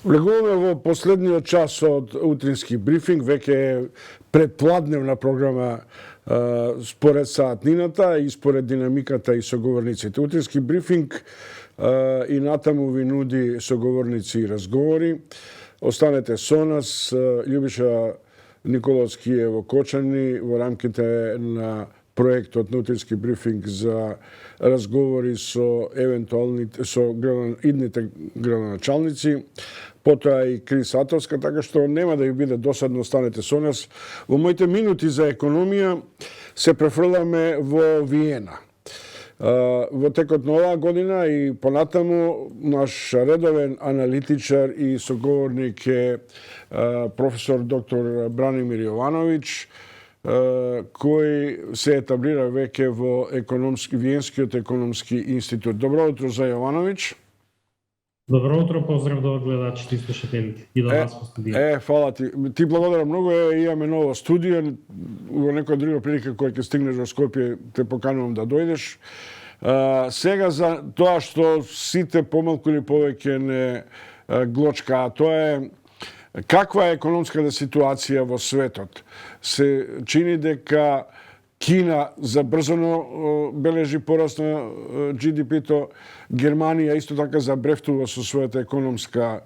Влегуваме во последниот час од утрински брифинг, веќе е предпладневна програма според саатнината и според динамиката и соговорниците. Утрински брифинг и натаму ви нуди соговорници и разговори. Останете со нас. Љубиша Николовски е во Кочани во рамките на проектот на утрински брифинг за разговори со идните градоначалници, потоа и Крис Атовска, така што нема да ви биде досадно, останете со нас. Во моите минути за економија се префрламе во Виена. Во текот на оваа година и понатаму наш редовен аналитичар и соговорник е професор доктор Бранимир Јовановиќ, кој се етаблира веќе во Виенскиот економски институт. Добро утро за Јовановиќ. Добро утро, поздрав до гледачите и слушателите и до вас во студио. Фала ти. Ти благодарам многу. Имаме ново студио. Во некоја друга прилика која ќе стигнеш во Скопје, те поканувам да дојдеш. Сега за тоа што сите помалку или повеќе не глочка, а тоа е каква е економската ситуација во светот. Се чини дека Кина забрзано бележи пораст на GDP-то, Германија исто така забрефтува со својата економска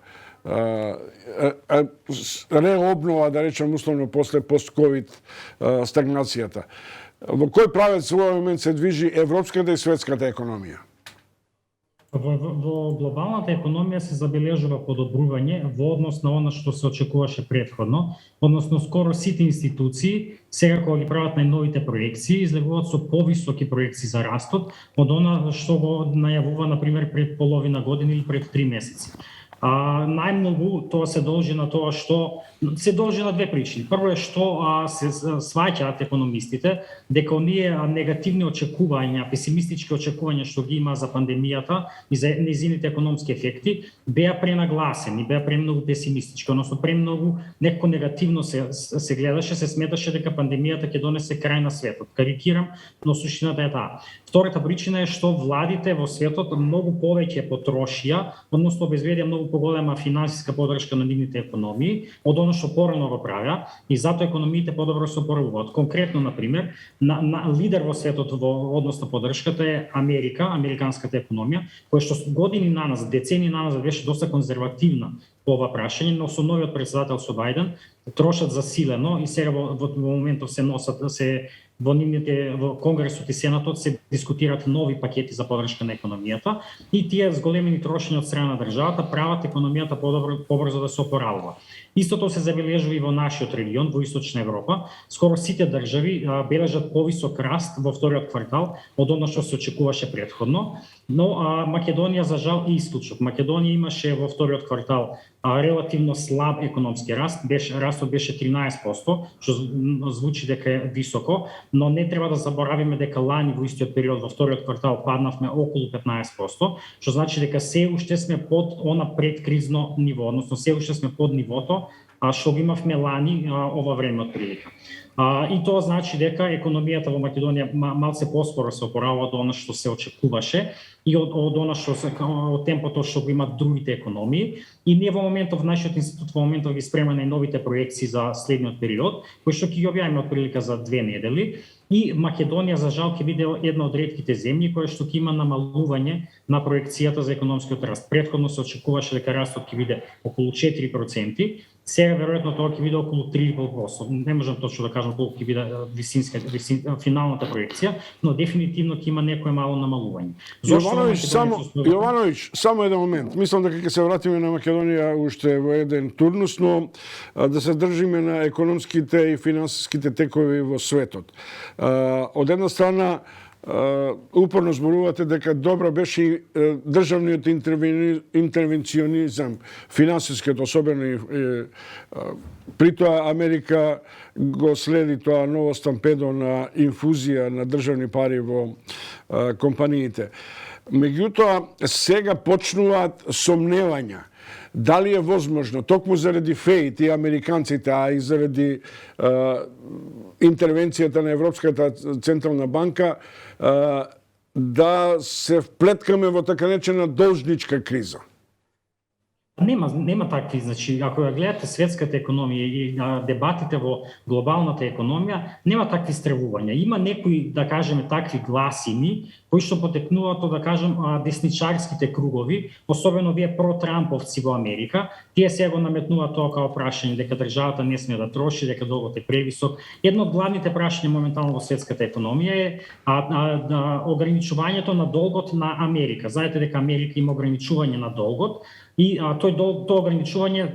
реобнова, да речем условно, после пост-ковид стагнацијата. Во кој правец во овој момент се движи европската и светската економија? Во глобалната економија се забележува подобрување во однос на она што се очекуваше претходно, односно скоро сите институции сега кога ги прават најновите проекции излегуваат со повисоки проекции за растот од она што го најавува на пример пред половина година или пред 3 месеци. Најмногу тоа се должи на тоа што се должи на две причини. Прво е што се сваќаат економистите дека оние негативни очекувања, песимистички очекувања што ги има за пандемијата и за нејзините економски ефекти беа пренагласени, беа премногу песимистички, односно премногу некако негативно се гледаше, се сметаше дека пандемијата ќе донесе крај на светот. Карикирам, но суштината е таа. Втората причина е што владите во светот многу повеќе потрошија, односно обезбедија многу поголема финансиска поддршка на нивните економии од оно што порано го правеа и затоа економиите подобро се опоравуваат. Конкретно, на пример, на лидер во светот во однос на поддршката е Америка, американската економија, која што години наназад, децени наназад беше доста конзервативна по ова прашање, но со новиот претседател со Бајден трошат засилено и сега во моментов се носат во Конгресот и Сенатот се дискутираат нови пакети за поддршка на економијата и тие зголемени трошења од страна на државата прават економијата побрзо да се опоравува. Истото се забележува и во нашиот регион, во Источна Европа. Скоро сите држави бележат повисок раст во вториот квартал од она што се очекуваше претходно, но Македонија за жал и исклучок. Македонија имаше во вториот квартал релативно слаб економски раст, растот беше 13%, што звучи дека е високо, но не треба да заборавиме дека лани во истиот период во вториот квартал паднавме околу 15%, што значи дека се уште сме под она предкризно ниво, односно се уште сме под нивото што го имавме лани ова време од прилика. И тоа значи дека економијата во Македонија малце поспоро се опоравува од она што се очекуваше и од она што од темпото што го имаат другите економии. И ние во моментов, нашиот институт во моментов ги спрема најновите проекции за следниот период, кои што ќе ги објавиме од прилика за 2 недели. И Македонија за жал ќе биде една од ретките земји која што ќе има намалување на проекцијата за економскиот раст. Претходно се очекуваше дека растот ќе биде околу 4%, сега веројатно тоа ќе биде околу 3,5%. Не можам точно да кажам колку ќе биде финалната проекција, но дефинитивно ќе има некое мало намалување. Јовановиќ, само еден момент. Мислам дека ќе се вратиме на Македонија уште во еден турнус, но да се држиме на економските и финансиските текови во светот. Од една страна, упорно зборувате дека добра беше и државниот интервенционизам, финансискиот, особено при тоа Америка го следи тоа ново стампедо на инфузија на државни пари во компаниите. Меѓутоа, сега почнуваат сомневања дали е возможно, токму заради ФЕИ и американците, а и заради интервенцијата на Европската централна банка, да се вплеткаме во така речена должничка криза. Нема такви, значи ако ја гледате светската економија и дебатите во глобалната економија, нема такви стравувања. Има некои, да кажеме, такви гласини кои што потекнуваат од, да кажем, десничарските кругови, особено вие про-трамповци во Америка. Тие се го наметнуваат тоа као прашање дека државата не смее да троши, дека долгот е превисок. Едно од главните прашања моментално во светската економија е ограничувањето на долгот на Америка. Знаете дека Америка има ограничување на долгот и тоа ограничување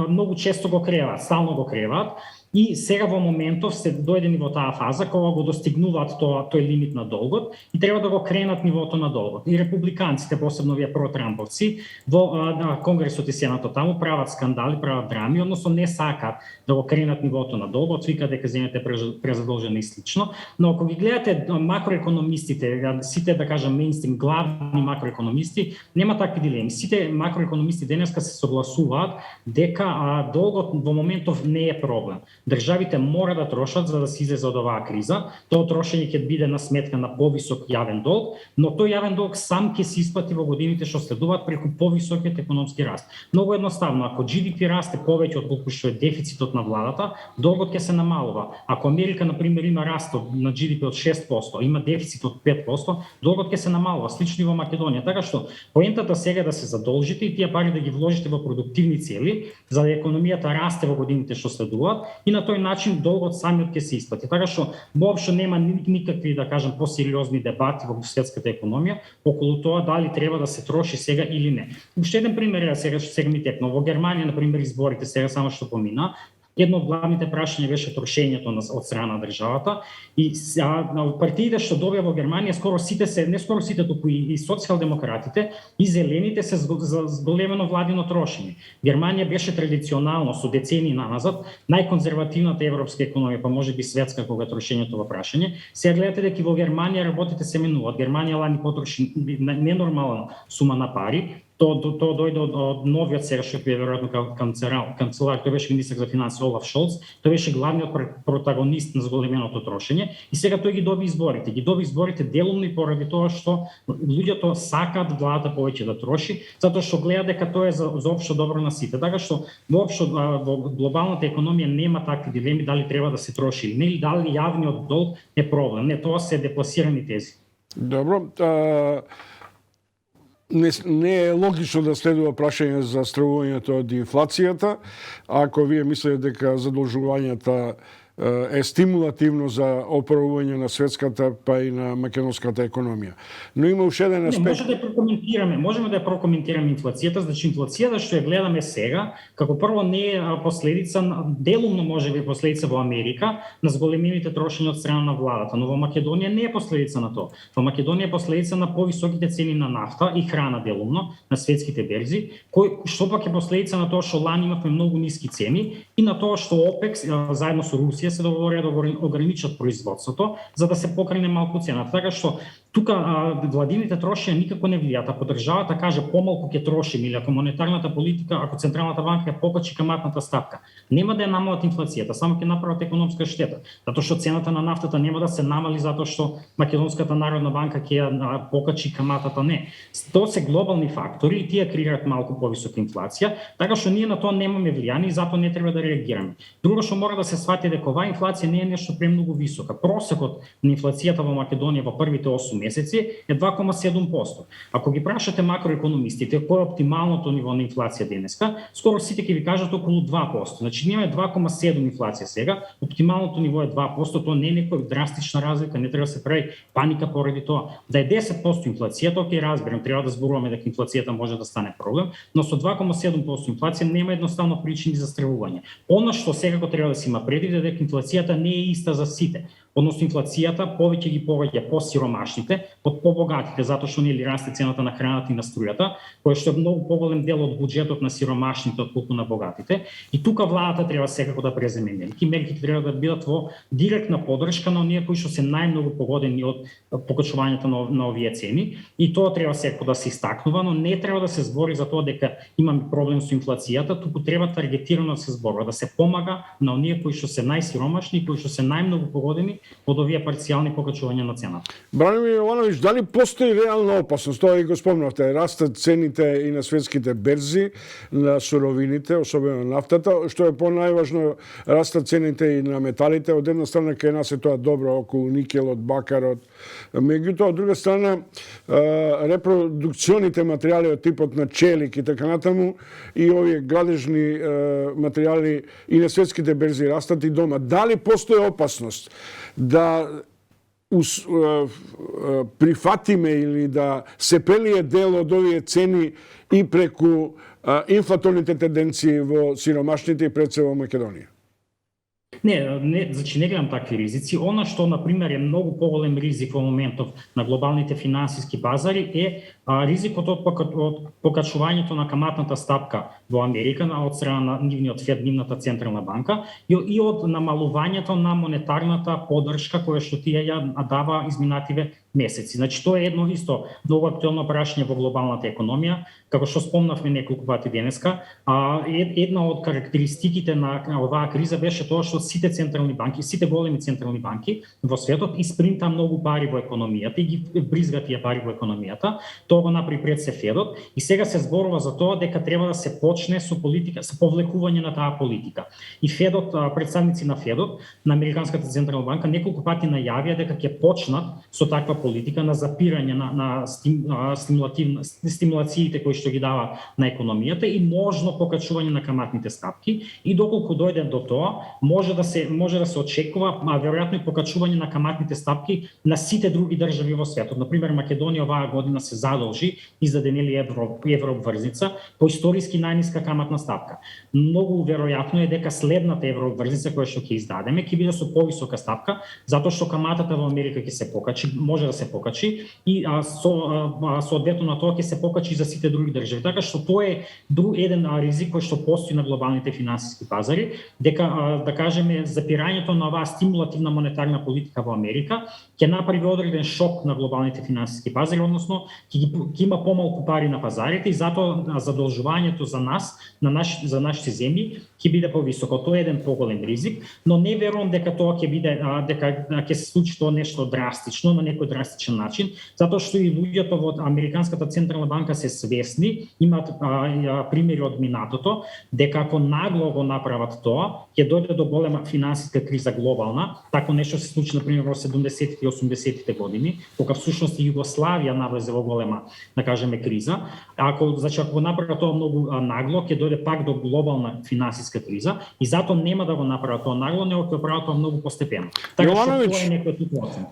многу често го креваат, стално го креваат. И сега во моментов се дојдени во таа фаза кога го достигнуваат тој лимит на долгот и треба да го кренат нивото на долгот. И републиканците, посебно вие про-трамповци, во Конгресот и Сенатот таму прават скандали, прават драми, односно не сакаат да го кренат нивото на долгот, викаат дека земјата е презадолжена и слично. Но ако ги гледате макроекономистите, сите, да кажам, мејнстрим главни макроекономисти, нема такви дилеми. Сите макроекономисти денеска се согласуваат дека долгот во моментов не е проблем. Државите мора да трошат за да се излезе од оваа криза. Тоа трошење ќе биде на сметка на повисок јавен долг, но тој јавен долг сам ќе се исплати во годините што следуваат преку повисокиот економски раст. Многу едноставно, ако GDP расте повеќе од колку што е дефицитот на владата, долгот ќе се намалува. Ако Америка на пример има раст на GDP од 6%, има дефицит од 5%, долгот ќе се намалува, слично и во Македонија. Така што поентата сега да се задолжите и тие пари да ги вложите во продуктивни цели, за да економијата расте во годините што следуваат, и на тој начин долгот самиот ќе се исплати. Така што воопшто нема никакви, да кажам, посериозни дебати во светската економија околу тоа дали треба да се троши сега или не. Уште еден пример е сега ми текна. Во Германија, на пример, изборите сега само што помина, едно од главните прашања беше трошењето од страна на државата и партиите што добија во Германија не скоро сите, туку и социјалдемократите и зелените се зголемено владино трошење. Германија беше традиционално со децении наназад најконзервативната европска економија, па можеби светска кога трошењето во прашање. Сега гледате дека во Германија работите се менуваат. Германија лани потроши ненормална сума на пари. Тоа дојде од новиот сега што е веројатно канцелар, тој беше министер за финансии Олаф Шолц, тој беше главниот протагонист на зголеменото трошење и сега тој ги доби изборите. Ги доби изборите делумно и поради тоа што луѓето сакаат владата повеќе да троши, затоа што гледа дека тоа е за општо добро на сите. Така што воопшто во глобалната економија нема такви дилеми дали треба да се троши или не, или дали јавниот долг е проблем. Не, тоа се депласирани тези. Добро, не е логично да следува прашање за стравувањето од инфлацијата, ако вие мислите дека задолжувањата е стимулативно за оправување на светската па и на македонската економија. Но има уште еден аспект. Можеме да ја прокоментираме инфлацијата, значи инфлацијата што ја гледаме сега, како прво не е последица, делумно можеби последица во Америка на зголемените трошења од страна на владата, но во Македонија не е последица на тоа. Во Македонија е последица на повисоките цени на нафта и храна делумно на светските берзи, што пак е последица на тоа што лани имавме многу ниски цени и на тоа што ОПЕК заедно со Русија се договорија да ограничат производството за да се покрене малку цената. Така што тука владините трошења никако не влијаат. Ако државата каже помалку ќе трошим или ако монетарната политика, ако централната банка ја покачи каматната стапка, нема да ја намалат инфлацијата, само ќе направат економска штета. Затоа што цената на нафтата нема да се намали затоа што Македонската народна банка ќе ја покачи каматата, не. Тоа се глобални фактори и тие креираат малку повисока инфлација, така што ние на тоа немаме влијание и затоа не треба да реагираме. Друго што мора да се свати дека оваа инфлација не е нешто премногу висока. Просекот на инфлацијата во Македонија во првите 8 месеци е 2,7%. Ако ги прашате макроекономистите кој е оптималното ниво на инфлација денеска, скоро сите ќе ви кажат околу 2%. Значи ние имаме 2,7 инфлација сега, оптималното ниво е 2%, тоа не е некоја драстична разлика, не треба да се прави паника поради тоа. Да е 10% инфлацијата, окей, разберам, треба да зборуваме дека инфлацијата може да стане проблем, но со 2,7% инфлација нема едноставно причини за стравување. Она што секако треба да се има предвид е дека инфлацијата не е иста за сите. Односно инфлацијата повеќе ги погаѓа посиромашните од побогатите, затоа што нели расте цената на храната и на струјата, која што е многу поголем дел од буџетот на сиромашните отколку на богатите. И тука владата треба секако да преземе мерки. Мерките треба да бидат во директна поддршка на оние кои што се најмногу погодени од покачувањето на овие цени. И тоа треба секако да се истакнува, но не треба да се збори за тоа дека имаме проблем со инфлацијата, туку треба таргетирано да се зборува, да се помага на оние кои што се најсиромашни, кои што се најмногу погодени од овие парцијални покачувања на цената. Бранимир Јовановиќ, дали постои реална опасност, тоа и го спомнавте, растат цените и на светските берзи, на суровините, особено нафтата, што е по-најважно, растат цените и на металите, од една страна кај нас е тоа добро, околу никелот, бакарот, меѓутоа, од друга страна, репродукционите материјали од типот на челик и така натаму, и овие градежни материјали и на светските берзи растат и дома. Дали постои опасност да прифатиме или да се прелие дел од овие цени и преку инфлаторните тенденции во сиромашните и пред се во Македонија? Значи не гледам такви ризици. Она што, например, е многу поголем ризик во моментов на глобалните финансиски пазари е ризикот од покачувањето на каматната стапка во Америка од страна на нивниот Фед, нивната централна банка, и од намалувањето на монетарната поддршка која што тие ја дава изминативе месеци. Значи тоа е едно исто многу актуелно прашање во глобалната економија, како што спомнавме неколку пати денеска. Една од карактеристиките на оваа криза беше тоа што сите централни банки, сите големи централни банки во светот испринта многу пари во економијата и ги бризга тие пари во економијата. Тоа го направи пред се Федот и сега се зборува за тоа дека треба да се почне со политика, со повлекување на таа политика. И Федот, представници на Федот, на Американската централна банка, неколку пати најавија дека ќе почнат со таква политика на запирање на стимулациите кои што ги дава на економијата и можно покачување на каматните стапки, и доколку дојде до тоа, може да се очекува веројатно и покачување на каматните стапки на сите други држави во светот. Например, Македонија оваа година се задолжи, издаде нели еврообврзница по историски најниска каматна стапка. Многу веројатно е дека следната еврообврзница која што ќе издадеме ќе биде со повисока стапка, затоа што каматата во Америка ќе се покачи, може да се покачи, и соодветно на тоа ќе се покачи за сите други држави. Така што тоа е еден ризик кој што постои на глобалните финансиски пазари, дека да кажеме запирањето на оваа стимулативна монетарна политика во Америка ќе направи одреден шок на глобалните финансиски пазари, односно ќе има помалку пари на пазарите и затоа задолжувањето за нас, за нашите земји ќе биде повисоко. Тоа е еден поголем ризик, но не верувам дека тоа ќе биде дека ќе се случи тоа нешто драстично на некој драстичен начин, затоа што и луѓето во Американската централна банка се свесни, имаат примери од минатото, дека ако нагло го направат тоа, ќе дојде до голема финансиска криза глобална. Тако нешто се случи например во 70-тите и 80-тите години, кога всушност Југославија навлезе во голема, да кажеме, криза. Ако го направат тоа многу нагло, ќе дојде пак до глобална финансиска криза и затоа нема да го направат тоа нагло, него ќе прават тоа многу постепено. Така што тоа е некој тип оценка.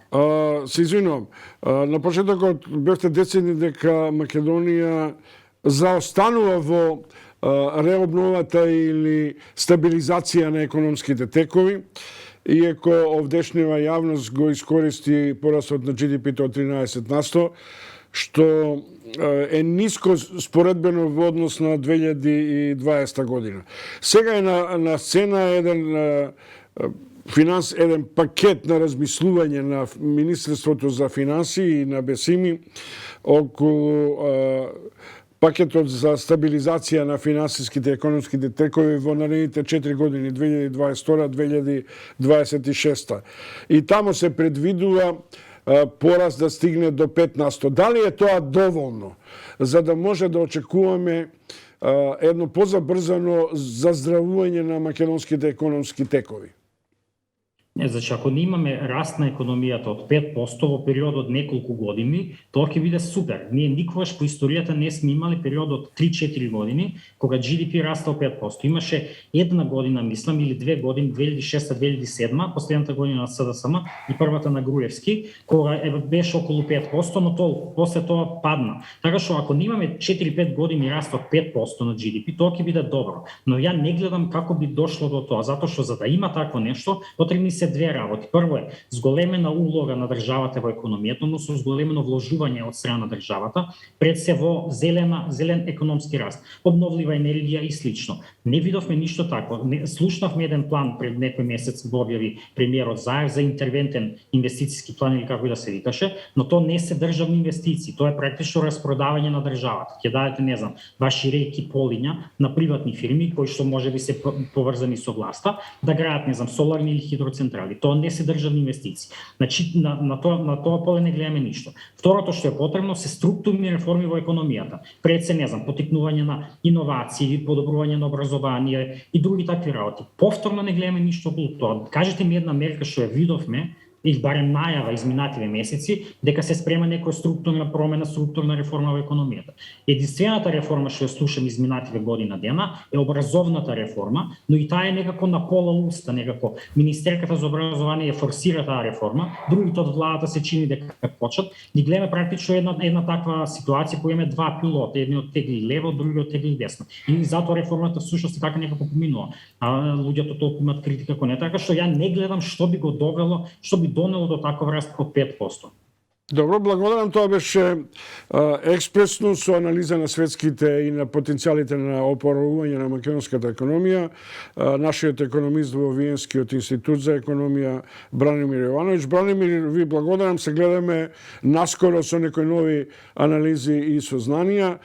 Се извинувам. На почетокот бевте децени дека Македонија заостанува во реобновата или стабилизација на економските текови, иако овдешнева јавност го искористи порастот на GDP-то од 13%, што е ниско споредбено во однос на 2020 година. Сега е на сцена еден пакет на размислување на Министерството за финансии и на Бесими околу пакетот за стабилизација на финансиските и економските текови во наредните 4 години, 2022-2026. И тамо се предвидува пораст да стигне до 5%. Дали е тоа доволно за да може да очекуваме едно позабрзано заздравување на македонските економски текови? Значи, ако не имаме раст на економијата од 5% во период од неколку години, тоа ќе биде супер. Ние никогаш по историјата не сме имали период од 3-4 години кога GDP растал 5%. Имаше една година, мислам, или 2 години, 2006-2007, последната година на СДСМ и првата на Груевски, кога беше околу 5%, но после тоа падна. Така што ако не имаме 4-5 години раст од 5% на GDP, тоа ќе биде добро. Но ја не гледам како би дошло до тоа, затоа што за да има такво нешто, потребни се две работи. Прво е зголемена улога на државата во економијата, но со зголемено вложување од страна на државата, пред се во зелен економски раст, обновлива енергија и слично. Не видовме ништо такво. Слушнавме еден план пред некој месец го објави премиерот Заев за интервентен инвестициски план или како и да се викаше, но тоа не се државни инвестиции, тоа е практично распродавање на државата. Ќе дадете, не знам, ваши реки полиња на приватни фирми кои што можеби се поврзани со власта, да граат, не знам, соларни или хидроцентрали. неутрални. Тоа не се државни инвестиции. Значи на тоа поле не гледаме ништо. Второто што е потребно се структурни реформи во економијата. Пред се, не знам, потикнување на иновации, подобрување на образование и други такви работи. Повторно не гледаме ништо околу тоа. Кажете ми една мерка што ја видовме, или барем најава изминативе месеци, дека се спрема некоја структурна промена, структурна реформа во економијата. Единствената реформа што ја слушам изминативе година дена е образовната реформа, но и таа е некако на пола уста, некако. Министерката за образование форсира таа реформа, другите од владата се чини дека почат. Ни гледаме практично една таква ситуација која имаме два пилота, едниот тегли лево, другиот тегли десно. И затоа реформата всушност така некако поминува. А луѓето толку имаат критика кон неа, така што ја не гледам што би го довело, што би донело до таков раст од 5%. Добро, благодарам. Тоа беше експресно со анализа на светските и на потенцијалите на опоравување на македонската економија. Нашиот економист во Виенскиот институт за економија Бранимир Јовановиќ. Бранимир, ви благодарам. Се гледаме наскоро со некои нови анализи и сознанија.